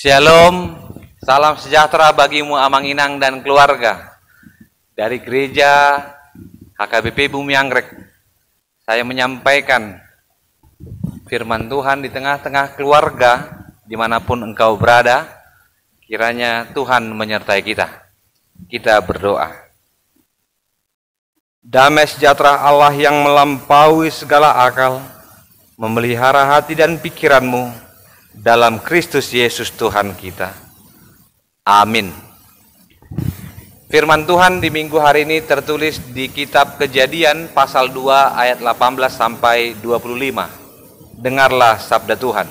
Shalom, salam sejahtera bagimu Amang Inang dan keluarga. Dari gereja HKBP Bumi Anggrek, saya menyampaikan firman Tuhan di tengah-tengah keluarga, dimanapun engkau berada. Kiranya Tuhan menyertai kita. Kita berdoa. Damai sejahtera Allah yang melampaui segala akal, memelihara hati dan pikiranmu dalam Kristus Yesus Tuhan kita. Amin. Firman Tuhan di minggu hari ini tertulis di kitab Kejadian pasal 2 ayat 18 sampai 25. Dengarlah sabda Tuhan.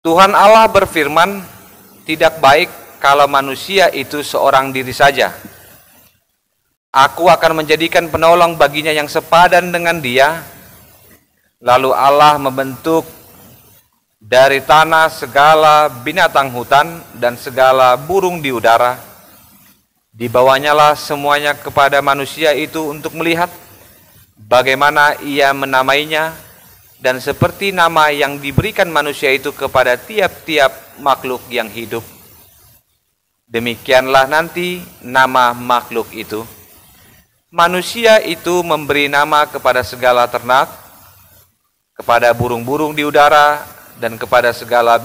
Tuhan Allah berfirman, tidak baik kalau manusia itu seorang diri saja. Aku akan menjadikan penolong baginya yang sepadan dengan dia. Lalu Allah membentuk dari tanah segala binatang hutan dan segala burung di udara. Dibawanyalah semuanya kepada manusia itu untuk melihat bagaimana ia menamainya, dan seperti nama yang diberikan manusia itu kepada tiap-tiap makhluk yang hidup. Demikianlah nanti nama makhluk itu. Manusia itu memberi nama kepada segala ternak, kepada burung-burung di udara, dan kepada segala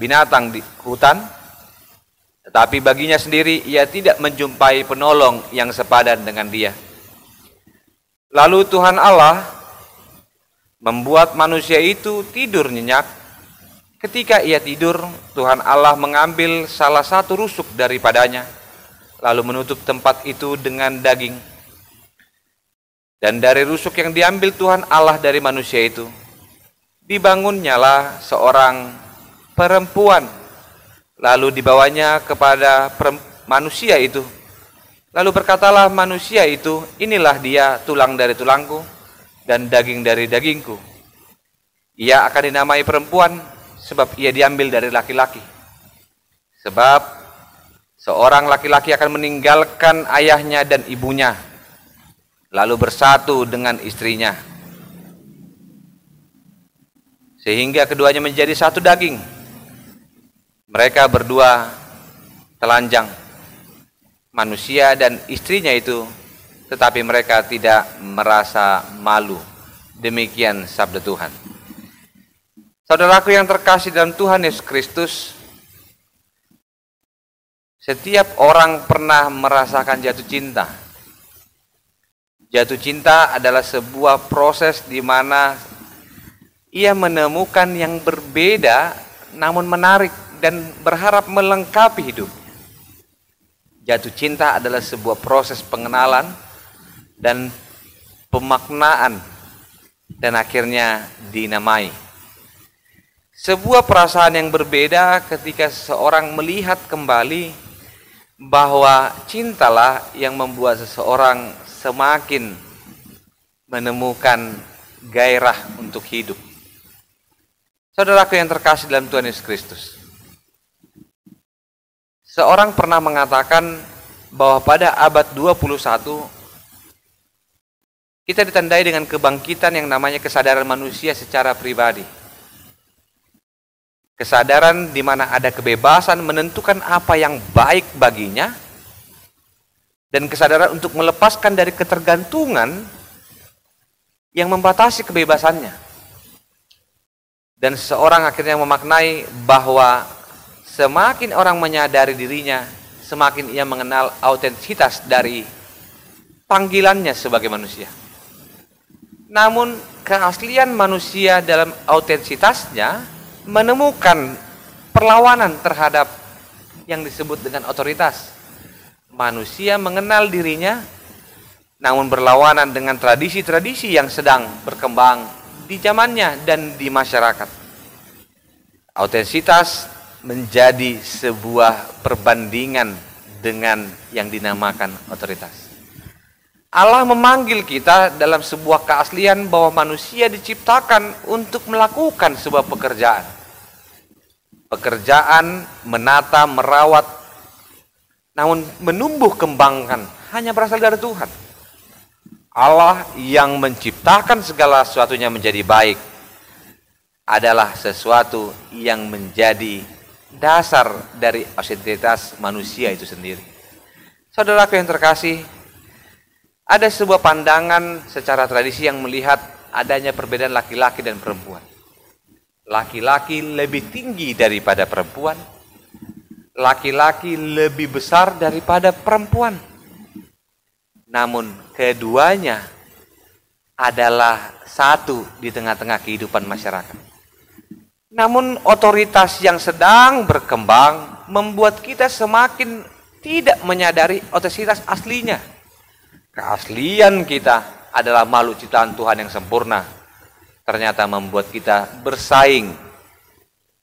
binatang di hutan. Tetapi baginya sendiri ia tidak menjumpai penolong yang sepadan dengan dia. Lalu Tuhan Allah membuat manusia itu tidur nyenyak. Ketika ia tidur, Tuhan Allah mengambil salah satu rusuk daripadanya, lalu menutup tempat itu dengan daging. Dan dari rusuk yang diambil Tuhan Allah dari manusia itu, dibangunnyalah seorang perempuan, lalu dibawanya kepada manusia itu. Lalu berkatalah manusia itu, inilah dia, tulang dari tulangku dan daging dari dagingku. Ia akan dinamai perempuan, sebab ia diambil dari laki-laki. Sebab seorang laki-laki akan meninggalkan ayahnya dan ibunya, lalu bersatu dengan istrinya, sehingga keduanya menjadi satu daging. Mereka berdua telanjang, manusia dan istrinya itu, tetapi mereka tidak merasa malu. Demikian sabda Tuhan. Saudaraku yang terkasih dalam Tuhan Yesus Kristus, setiap orang pernah merasakan jatuh cinta. Jatuh cinta adalah sebuah proses di mana ia menemukan yang berbeda namun menarik dan berharap melengkapi hidup. Jatuh cinta adalah sebuah proses pengenalan dan pemaknaan dan akhirnya dinamai. Sebuah perasaan yang berbeda ketika seseorang melihat kembali bahwa cintalah yang membuat seseorang semakin menemukan gairah untuk hidup. Saudaraku yang terkasih dalam Tuhan Yesus Kristus, seorang pernah mengatakan bahwa pada abad 21 kita ditandai dengan kebangkitan yang namanya kesadaran manusia secara pribadi. Kesadaran di mana ada kebebasan menentukan apa yang baik baginya, dan kesadaran untuk melepaskan dari ketergantungan yang membatasi kebebasannya. Dan seseorang akhirnya memaknai bahwa semakin orang menyadari dirinya, semakin ia mengenal autentisitas dari panggilannya sebagai manusia. Namun keaslian manusia dalam autentisitasnya menemukan perlawanan terhadap yang disebut dengan otoritas. Manusia mengenal dirinya, namun berlawanan dengan tradisi-tradisi yang sedang berkembang di zamannya dan di masyarakat. Autentisitas menjadi sebuah perbandingan dengan yang dinamakan otoritas. Allah memanggil kita dalam sebuah keaslian bahwa manusia diciptakan untuk melakukan sebuah pekerjaan. Pekerjaan menata, merawat, namun menumbuh kembangkan hanya berasal dari Tuhan. Allah yang menciptakan segala sesuatunya menjadi baik. adalah sesuatu yang menjadi dasar dari otentitas manusia itu sendiri. Saudaraku yang terkasih, ada sebuah pandangan secara tradisi yang melihat adanya perbedaan laki-laki dan perempuan. Laki-laki lebih tinggi daripada perempuan. Laki-laki lebih besar daripada perempuan. Namun keduanya adalah satu di tengah-tengah kehidupan masyarakat. Namun otoritas yang sedang berkembang membuat kita semakin tidak menyadari otentitas aslinya. Keaslian kita adalah makhluk ciptaan Tuhan yang sempurna. Ternyata membuat kita bersaing.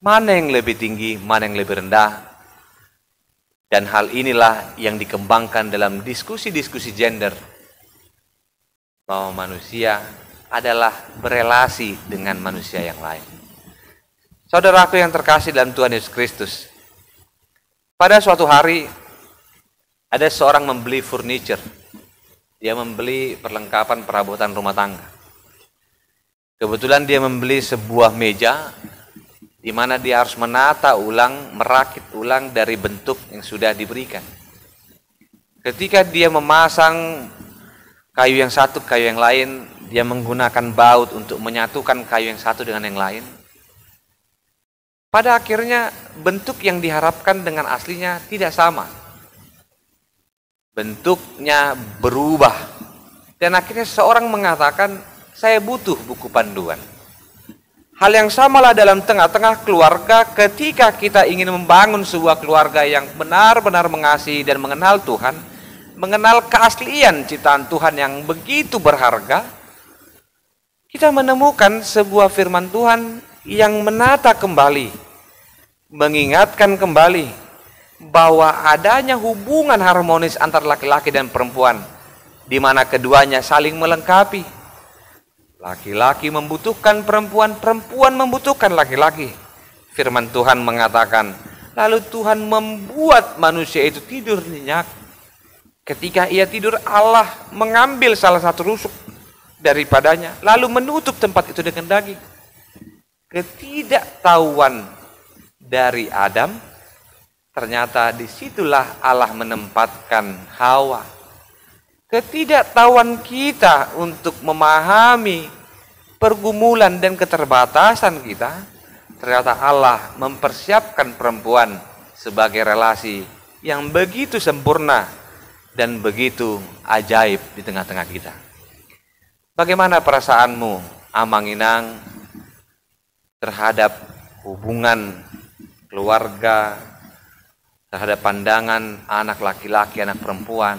Mana yang lebih tinggi, mana yang lebih rendah. Dan hal inilah yang dikembangkan dalam diskusi-diskusi gender. Bahwa manusia adalah berelasi dengan manusia yang lain. Saudaraku yang terkasih dalam Tuhan Yesus Kristus. Pada suatu hari, ada seorang membeli furniture. Dia membeli perlengkapan perabotan rumah tangga. Kebetulan dia membeli sebuah meja di mana dia harus menata ulang, merakit ulang dari bentuk yang sudah diberikan. Ketika dia memasang kayu yang satu, kayu yang lain, dia menggunakan baut untuk menyatukan kayu yang satu dengan yang lain. Pada akhirnya bentuk yang diharapkan dengan aslinya tidak sama. Bentuknya berubah. Dan akhirnya seorang mengatakan, saya butuh buku panduan. Hal yang samalah dalam tengah-tengah keluarga ketika kita ingin membangun sebuah keluarga yang benar-benar mengasihi dan mengenal Tuhan, mengenal keaslian ciptaan Tuhan yang begitu berharga, kita menemukan sebuah firman Tuhan yang menata kembali, mengingatkan kembali bahwa adanya hubungan harmonis antara laki-laki dan perempuan, di mana keduanya saling melengkapi. Laki-laki membutuhkan perempuan, perempuan membutuhkan laki-laki. Firman Tuhan mengatakan, lalu Tuhan membuat manusia itu tidur nyenyak. Ketika ia tidur, Allah mengambil salah satu rusuk daripadanya, lalu menutup tempat itu dengan daging. Ketidaktahuan dari Adam, ternyata disitulah Allah menempatkan Hawa. Ketidaktahuan kita untuk memahami pergumulan dan keterbatasan kita, ternyata Allah mempersiapkan perempuan sebagai relasi yang begitu sempurna dan begitu ajaib di tengah-tengah kita. Bagaimana perasaanmu, Amang Inang, terhadap hubungan keluarga, terhadap pandangan anak laki-laki, anak perempuan?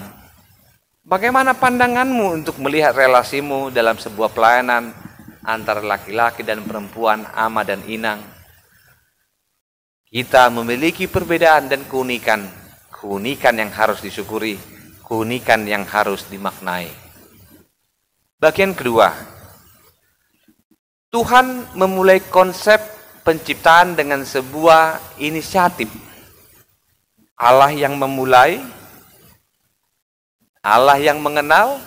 Bagaimana pandanganmu untuk melihat relasimu dalam sebuah pelayanan antara laki-laki dan perempuan, ama dan inang? Kita memiliki perbedaan dan keunikan. Keunikan yang harus disyukuri, keunikan yang harus dimaknai. Bagian kedua, Tuhan memulai konsep penciptaan dengan sebuah inisiatif. Allah yang memulai, Allah yang mengenal,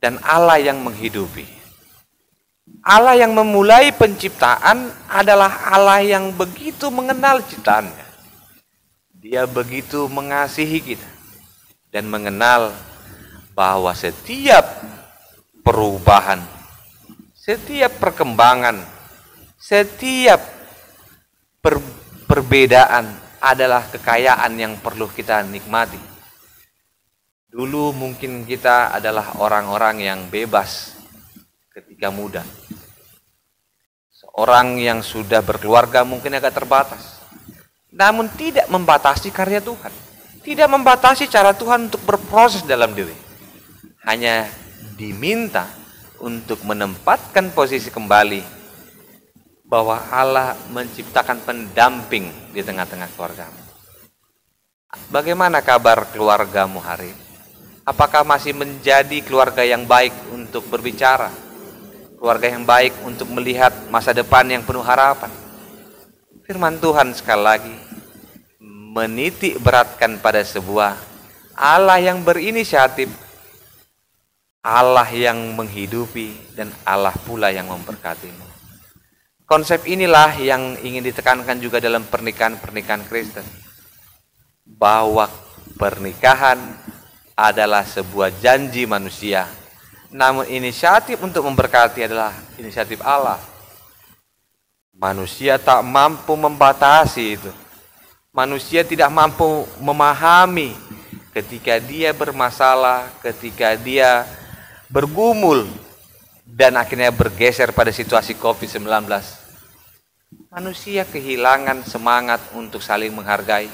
dan Allah yang menghidupi. Allah yang memulai penciptaan adalah Allah yang begitu mengenal ciptaannya. Dia begitu mengasihi kita dan mengenal bahwa setiap perubahan, setiap perkembangan, setiap perbedaan adalah kekayaan yang perlu kita nikmati. Dulu mungkin kita adalah orang-orang yang bebas ketika muda. Seorang yang sudah berkeluarga mungkin agak terbatas. Namun tidak membatasi karya Tuhan. Tidak membatasi cara Tuhan untuk berproses dalam diri. Hanya diminta untuk menempatkan posisi kembali bahwa Allah menciptakan pendamping di tengah-tengah keluargamu. Bagaimana kabar keluargamu hari ini? Apakah masih menjadi keluarga yang baik untuk berbicara? Keluarga yang baik untuk melihat masa depan yang penuh harapan? Firman Tuhan sekali lagi menitik beratkan pada sebuah Allah yang berinisiatif, Allah yang menghidupi, dan Allah pula yang memberkatimu. Konsep inilah yang ingin ditekankan juga dalam pernikahan-pernikahan Kristen. Bahwa pernikahan adalah sebuah janji manusia. Namun inisiatif untuk memberkati adalah inisiatif Allah. Manusia tak mampu membatasi itu. Manusia tidak mampu memahami ketika dia bermasalah, ketika dia bergumul, dan akhirnya bergeser pada situasi COVID-19. Manusia kehilangan semangat untuk saling menghargai.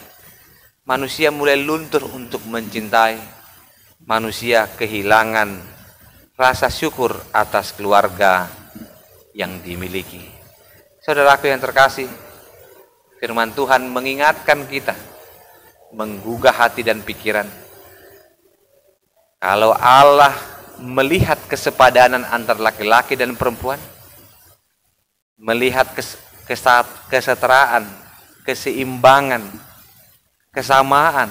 Manusia mulai luntur untuk mencintai. Manusia kehilangan rasa syukur atas keluarga yang dimiliki. Saudaraku yang terkasih, firman Tuhan mengingatkan kita, menggugah hati dan pikiran. Kalau Allah melihat kesepadanan antar laki-laki dan perempuan, melihat kesetaraan, keseimbangan, kesamaan,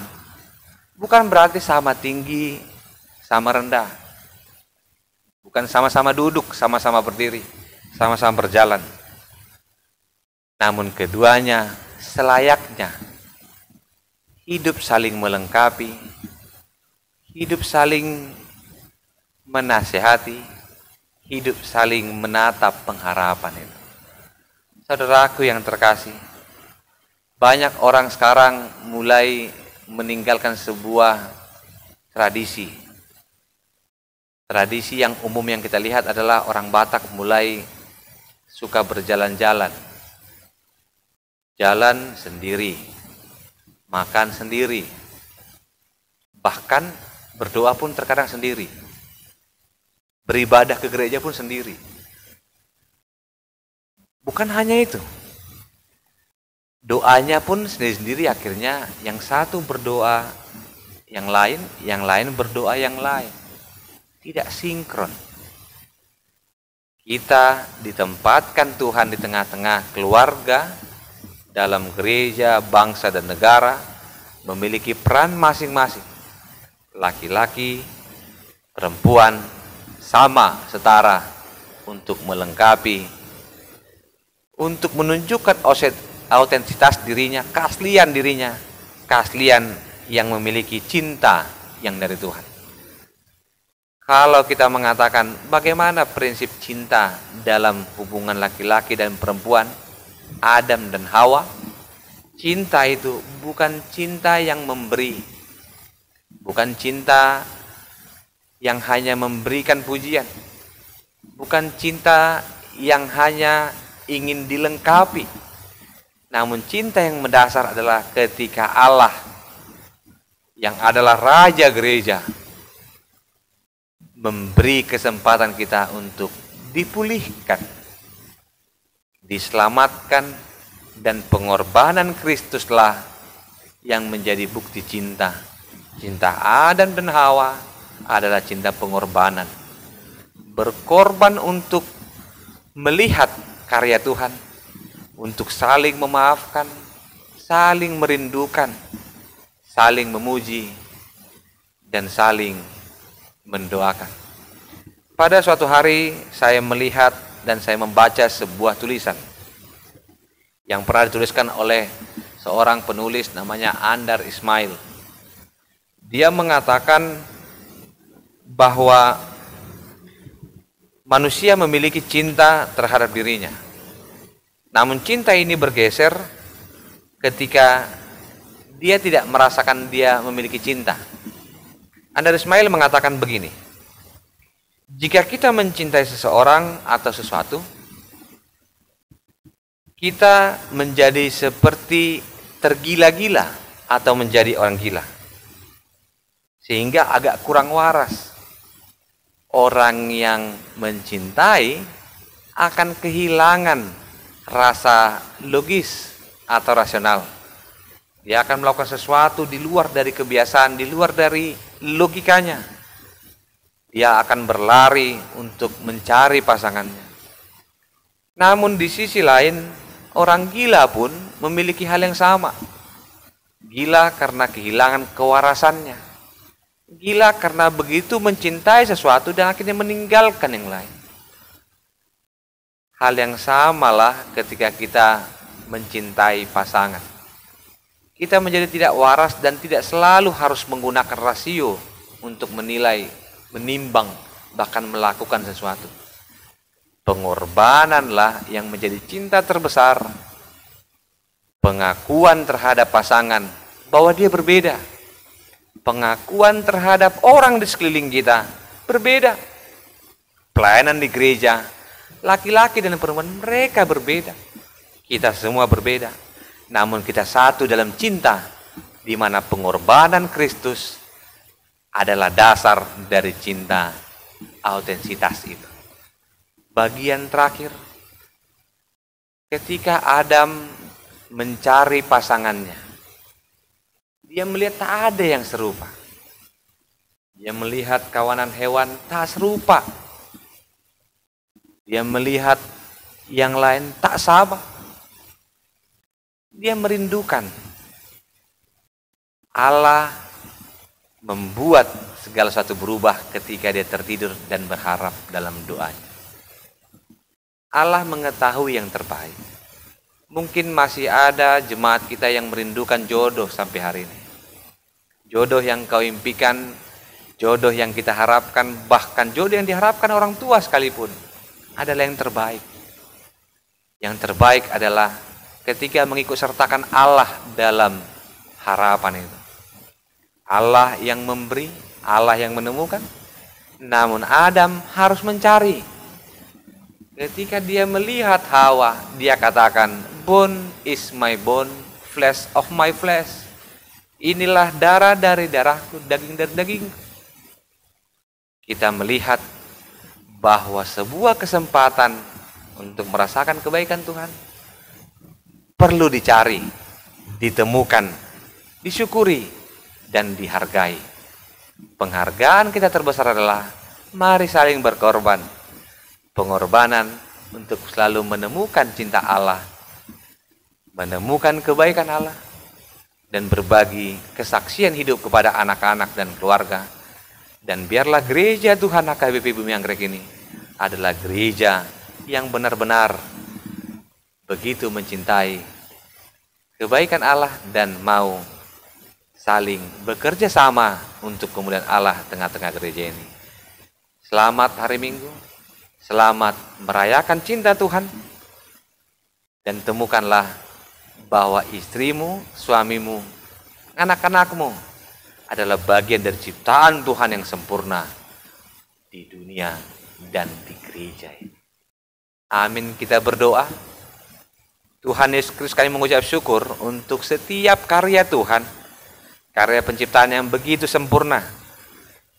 bukan berarti sama tinggi, sama rendah, bukan sama-sama duduk, sama-sama berdiri, sama-sama berjalan. Namun keduanya selayaknya hidup saling melengkapi, hidup saling menasihati, hidup saling menatap pengharapan itu. Saudaraku yang terkasih, banyak orang sekarang mulai meninggalkan sebuah tradisi. Tradisi yang umum yang kita lihat adalah orang Batak mulai suka berjalan-jalan. Jalan sendiri, makan sendiri, bahkan berdoa pun terkadang sendiri. Beribadah ke gereja pun sendiri. Bukan hanya itu. Doanya pun sendiri-sendiri, akhirnya yang satu berdoa yang lain berdoa yang lain. Tidak sinkron. Kita ditempatkan Tuhan di tengah-tengah keluarga, dalam gereja, bangsa dan negara, memiliki peran masing-masing. Laki-laki, perempuan, sama, setara, untuk melengkapi, untuk menunjukkan autentitas dirinya, keaslian yang memiliki cinta yang dari Tuhan. Kalau kita mengatakan bagaimana prinsip cinta dalam hubungan laki-laki dan perempuan, Adam dan Hawa, cinta itu bukan cinta yang memberi, bukan cinta yang hanya memberikan pujian, bukan cinta yang hanya ingin dilengkapi, namun cinta yang mendasar adalah ketika Allah yang adalah Raja Gereja memberi kesempatan kita untuk dipulihkan, diselamatkan, dan pengorbanan Kristuslah yang menjadi bukti cinta. Cinta Adam dan Hawa adalah cinta pengorbanan. Berkorban untuk melihat karya Tuhan, untuk saling memaafkan, saling merindukan, saling memuji, dan saling mendoakan. Pada suatu hari saya melihat dan saya membaca sebuah tulisan yang pernah dituliskan oleh seorang penulis namanya Andar Ismail. Dia mengatakan bahwa manusia memiliki cinta terhadap dirinya. Namun cinta ini bergeser ketika dia tidak merasakan dia memiliki cinta. Andar Ismail mengatakan begini: jika kita mencintai seseorang atau sesuatu, kita menjadi seperti tergila-gila atau menjadi orang gila, sehingga agak kurang waras. Orang yang mencintai akan kehilangan rasa logis atau rasional. Dia akan melakukan sesuatu di luar dari kebiasaan, di luar dari logikanya. Dia akan berlari untuk mencari pasangannya. Namun di sisi lain, orang gila pun memiliki hal yang sama. Gila karena kehilangan kewarasannya. Gila karena begitu mencintai sesuatu dan akhirnya meninggalkan yang lain. Hal yang samalah ketika kita mencintai pasangan. Kita menjadi tidak waras dan tidak selalu harus menggunakan rasio untuk menilai, menimbang, bahkan melakukan sesuatu. Pengorbananlah yang menjadi cinta terbesar. Pengakuan terhadap pasangan bahwa dia berbeda. Pengakuan terhadap orang di sekeliling kita berbeda. Pelayanan di gereja, laki-laki dan perempuan mereka berbeda. Kita semua berbeda. Namun kita satu dalam cinta, di mana pengorbanan Kristus adalah dasar dari cinta autentitas itu. Bagian terakhir, ketika Adam mencari pasangannya, dia melihat tak ada yang serupa. Dia melihat kawanan hewan tak serupa. Dia melihat yang lain tak sama. Dia merindukan. Allah membuat segala sesuatu berubah ketika dia tertidur dan berharap dalam doanya. Allah mengetahui yang terbaik. Mungkin masih ada jemaat kita yang merindukan jodoh sampai hari ini. Jodoh yang kau impikan, jodoh yang kita harapkan, bahkan jodoh yang diharapkan orang tua sekalipun adalah yang terbaik. Yang terbaik adalah ketika mengikut sertakan Allah dalam harapan itu. Allah yang memberi, Allah yang menemukan. Namun Adam harus mencari. Ketika dia melihat Hawa, dia katakan, bone is my bone, flesh of my flesh. Inilah darah dari darahku, daging dari daging. Kita melihat bahwa sebuah kesempatan untuk merasakan kebaikan Tuhan perlu dicari, ditemukan, disyukuri, dan dihargai. Penghargaan kita terbesar adalah mari saling berkorban. Pengorbanan untuk selalu menemukan cinta Allah, menemukan kebaikan Allah, dan berbagi kesaksian hidup kepada anak-anak dan keluarga. Dan biarlah gereja Tuhan HKBP Bumi Anggrek ini adalah gereja yang benar-benar begitu mencintai kebaikan Allah dan mau saling bekerja sama untuk kemuliaan Allah tengah-tengah gereja ini. Selamat hari Minggu, selamat merayakan cinta Tuhan, dan temukanlah bahwa istrimu, suamimu, anak-anakmu adalah bagian dari ciptaan Tuhan yang sempurna di dunia dan di gereja ini. Amin. Kita berdoa. Tuhan Yesus Kristus, kami mengucap syukur untuk setiap karya Tuhan, karya penciptaan yang begitu sempurna.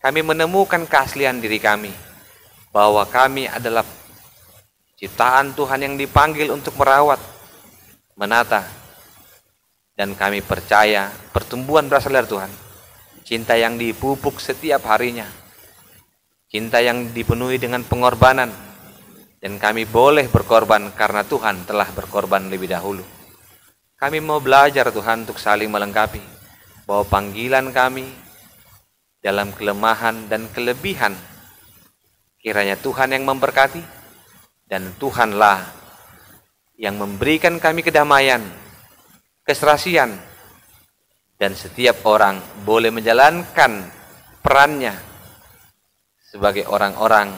Kami menemukan keaslian diri kami, bahwa kami adalah ciptaan Tuhan yang dipanggil untuk merawat, menata, dan kami percaya pertumbuhan berasal dari Tuhan. Cinta yang dipupuk setiap harinya, cinta yang dipenuhi dengan pengorbanan, dan kami boleh berkorban karena Tuhan telah berkorban lebih dahulu. Kami mau belajar Tuhan untuk saling melengkapi, bahwa panggilan kami dalam kelemahan dan kelebihan, kiranya Tuhan yang memberkati, dan Tuhanlah yang memberikan kami kedamaian, keserasian, dan setiap orang boleh menjalankan perannya sebagai orang-orang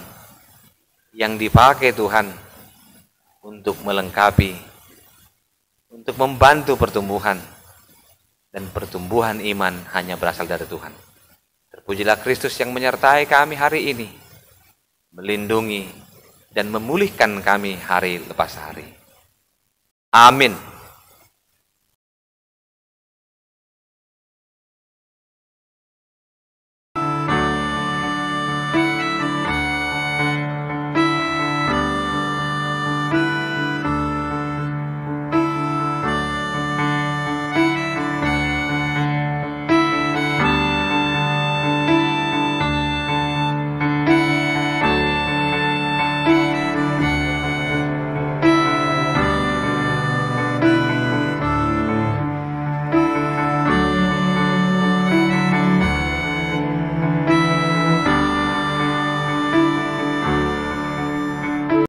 yang dipakai Tuhan untuk melengkapi, untuk membantu pertumbuhan, dan pertumbuhan iman hanya berasal dari Tuhan. Terpujilah Kristus yang menyertai kami hari ini, melindungi dan memulihkan kami hari lepas hari. Amin.